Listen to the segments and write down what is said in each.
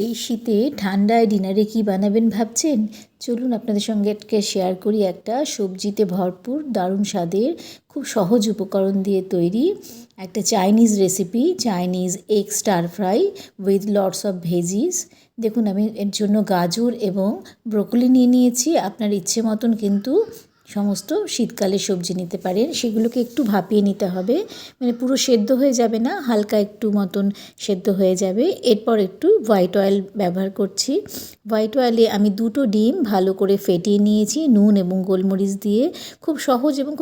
এই শীতে ঠান্ডায় ডিনারে কি বানাবেন ভাবছেন? চলুন আপনাদের সঙ্গে আজকে শেয়ার করি একটা সবজিতে ভরপুর দারুণ স্বাদের খুব সহজ উপকরণ দিয়ে তৈরি একটা Chinese recipe, Chinese egg star fry with lots of veggies. দেখুন আমি এর জন্য গাজর এবং ব্রোকলি নিয়ে নিয়েছি। আপনার ইচ্ছে মতন কিন্তু সমস্ত শীতকালের সবজি নিতে পারেন। সেগুলোকে একটু ভাপিয়ে নিতে হবে, মানে পুরো সেদ্ধ হয়ে যাবে না, হালকা একটু মতন সেদ্ধ হয়ে যাবে। এরপর একটু হোয়াইট অয়েল ব্যবহার করছি। হোয়াইট অয়েলে আমি 2টো ডিম ভালো করে ফেটিয়ে নিয়েছি নুন এবং গোলমরিচ দিয়ে। খুব সহজ এবং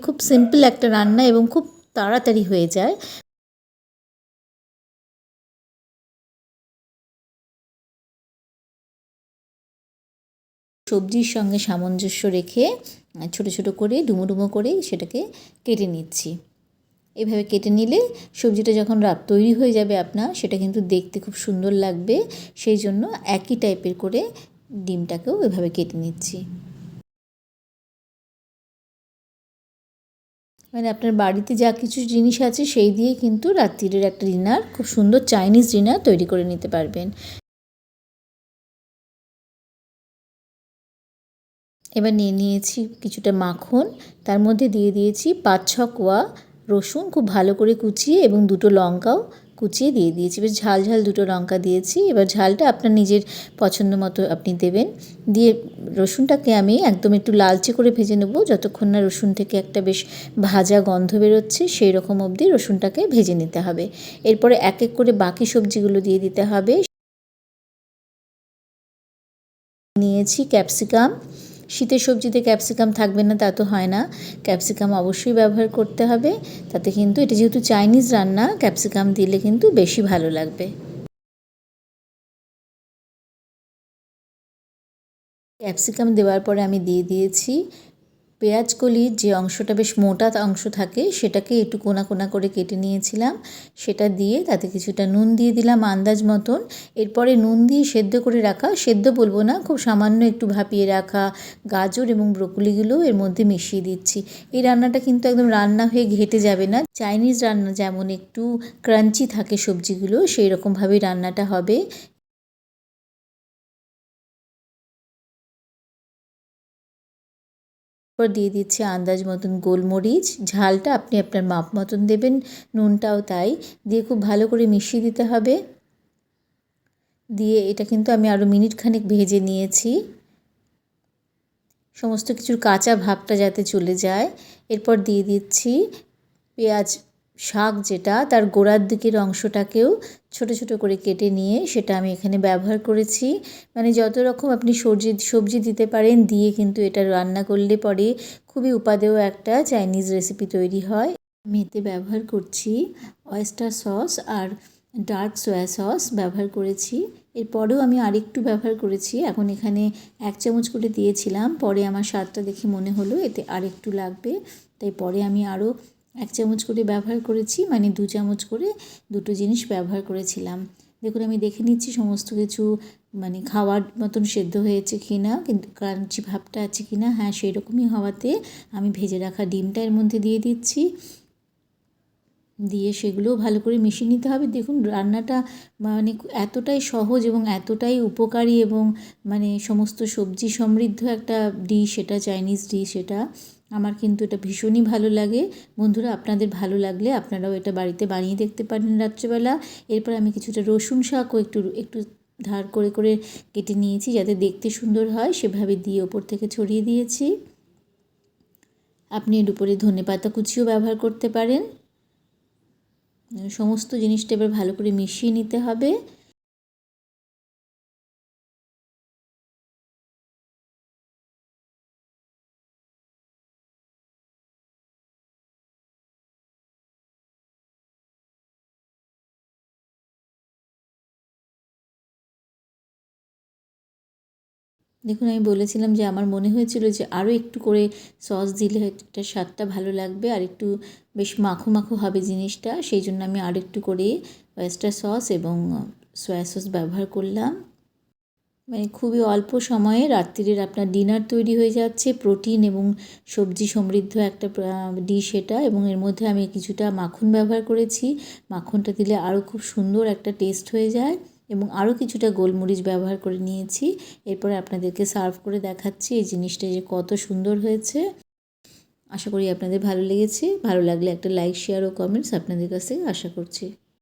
খুব সিম্পল একটা রান্না এবং খুব তাড়াতাড়ি হয়ে যায়। সবজির সঙ্গে সামঞ্জস্য রেখে ছোট ছোট করে ডুমো ডুমো করে সেটাকে কেটে নিচ্ছি। এভাবে কেটে নিলে সবজিটা যখন তৈরি হয়ে যাবে আপনার, সেটা কিন্তু দেখতে খুব সুন্দর লাগবে। সেই জন্য একই টাইপের করে ডিমটাকেও এভাবে কেটে নিচ্ছি। মানে আপনার বাড়িতে যা কিছু জিনিস আছে সেই দিয়ে কিন্তু রাত্রিরের একটা ডিনার, খুব সুন্দর চাইনিজ ডিনার তৈরি করে নিতে পারবেন। এবার নিয়ে নিয়েছি কিছুটা মাখন, তার মধ্যে দিয়ে দিয়েছি 5-6 কোয়া রসুন খুব ভালো করে কুচিয়ে এবং 2টো লঙ্কাও কুচিয়ে দিয়ে দিয়েছি। বেশ ঝাল ঝাল 2টো লঙ্কা দিয়েছি। এবার ঝালটা আপনার নিজের পছন্দ মতো আপনি দেবেন। দিয়ে রসুনটাকে আমি একদম একটু লালচে করে ভেজে নেব, যতক্ষণ না রসুন থেকে একটা বেশ ভাজা গন্ধ বেরোচ্ছে সেই রকম অবধি রসুনটাকে ভেজে নিতে হবে। এরপরে এক এক করে বাকি সবজিগুলো দিয়ে দিতে হবে। নিয়েছি ক্যাপসিকাম। শীতের সবজিতে ক্যাপসিকাম থাকবে না তা তো হয় না, ক্যাপসিকাম অবশ্যই ব্যবহার করতে হবে। তাতে কিন্তু এটা যেহেতু চাইনিজ রান্না, ক্যাপসিকাম দিলে কিন্তু বেশি ভালো লাগবে। ক্যাপসিকাম দেওয়ার পরে আমি দিয়ে দিয়েছি পেঁয়াজ কলির যে অংশটা বেশ মোটা অংশ থাকে, সেটাকে একটু কোনা কোনা করে কেটে নিয়েছিলাম। সেটা দিয়ে তাতে কিছুটা নুন দিয়ে দিলাম আন্দাজ মতন। এরপরে নুন দিয়ে সেদ্ধ করে রাখা, সেদ্ধ বলবো না, খুব সামান্য একটু ভাপিয়ে রাখা গাজর এবং ব্রোকলিগুলো এর মধ্যে মিশিয়ে দিচ্ছি। এই রান্নাটা কিন্তু একদম রান্না হয়ে ঘেটে যাবে না। চাইনিজ রান্না যেমন একটু ক্রাঞ্চি থাকে সবজিগুলো, সেই রকমভাবেই রান্নাটা হবে। এরপর দিয়ে দিচ্ছি আন্দাজ মতন গোলমরিচ, ঝালটা আপনি আপনার মাপ মতন দেবেন, নুনটাও তাই। দিয়ে খুব ভালো করে মিশিয়ে দিতে হবে। দিয়ে এটা কিন্তু আমি আরও মিনিট খানেক ভেজে নিয়েছি, সমস্ত কিছুর কাঁচা ভাবটা যাতে চলে যায়। এরপর দিয়ে দিচ্ছি পেঁয়াজ শাক, যেটা তার গোড়ার দিকের অংশটাকেও ছোট ছোট করে কেটে নিয়ে সেটা আমি এখানে ব্যবহার করেছি। মানে যত রকম আপনি সবজি দিতে পারেন, দিয়ে কিন্তু এটা রান্না করলে পরে খুবই উপাদেয় একটা চাইনিজ রেসিপি তৈরি হয়। আমি এতে ব্যবহার করছি অয়েস্টার সস আর ডার্ক সয়া সস ব্যবহার করেছি। এরপরেও আমি আরেকটু ব্যবহার করেছি, এখন এখানে 1 চামচ করে দিয়েছিলাম, পরে আমার স্বাদটা দেখে মনে হলো এতে আরেকটু লাগবে, তাই পরে আমি আরও 1 চামচ করে ব্যবহার করেছি, মানে 2 চামচ করে 2টো জিনিস ব্যবহার করেছিলাম। দেখুন আমি দেখে নিচ্ছি সমস্ত কিছু মানে খাওয়ার মতন সেদ্ধ হয়েছে কি না, কিন্তু ক্রাঞ্চি ভাবটা আছে কি না। হ্যাঁ, সেই রকমই হওয়াতে আমি ভেজে রাখা ডিমটা এর মধ্যে দিয়ে দিচ্ছি। দিয়ে সেগুলোও ভালো করে মিশিয়ে নিতে হবে। দেখুন রান্নাটা মানে এতটাই সহজ এবং এতটাই উপকারী এবং মানে সমস্ত সবজি সমৃদ্ধ একটা ডিশ, এটা চাইনিজ ডিশ। এটা আমার কিন্তু এটা ভীষণই ভালো লাগে। বন্ধুরা, আপনাদের ভালো লাগলে আপনারাও এটা বাড়িতে বানিয়ে দেখতে পারেন রাত্রেবেলা। এরপর আমি কিছুটা রসুন শাকও একটু একটু ধার করে করে কেটে নিয়েছি, যাতে দেখতে সুন্দর হয়, সেভাবে দিয়ে ওপর থেকে ছড়িয়ে দিয়েছি। আপনি এর উপরে ধনেপাতা কুচিও ব্যবহার করতে পারেন। সমস্ত জিনিসটা এবার ভালো করে মিশিয়ে নিতে হবে। দেখুন আমি বলেছিলাম যে আমার মনে হয়েছিল যে আরও একটু করে সস দিলে এটা স্বাদটা ভালো লাগবে, আর একটু বেশ মাখো মাখো হবে জিনিসটা। সেই জন্য আমি আর একটু করে ওয়েস্টার সস এবং সয়া সস ব্যবহার করলাম। মানে খুবই অল্প সময়ে রাত্রিরের আপনার ডিনার তৈরি হয়ে যাচ্ছে। প্রোটিন এবং সবজি সমৃদ্ধ একটা ডিশ এটা, এবং এর মধ্যে আমি কিছুটা মাখন ব্যবহার করেছি। মাখনটা দিলে আরও খুব সুন্দর একটা টেস্ট হয়ে যায়। এবং আরও কিছুটা গোলমরিচ ব্যবহার করে নিয়েছি। এরপর আপনাদেরকে সার্ভ করে দেখাচ্ছি এই জিনিসটা যে কত সুন্দর হয়েছে। আশা করি আপনাদের ভালো লেগেছে। ভালো লাগলে একটা লাইক, শেয়ার ও কমেন্টস আপনাদের কাছ থেকে আশা করছি।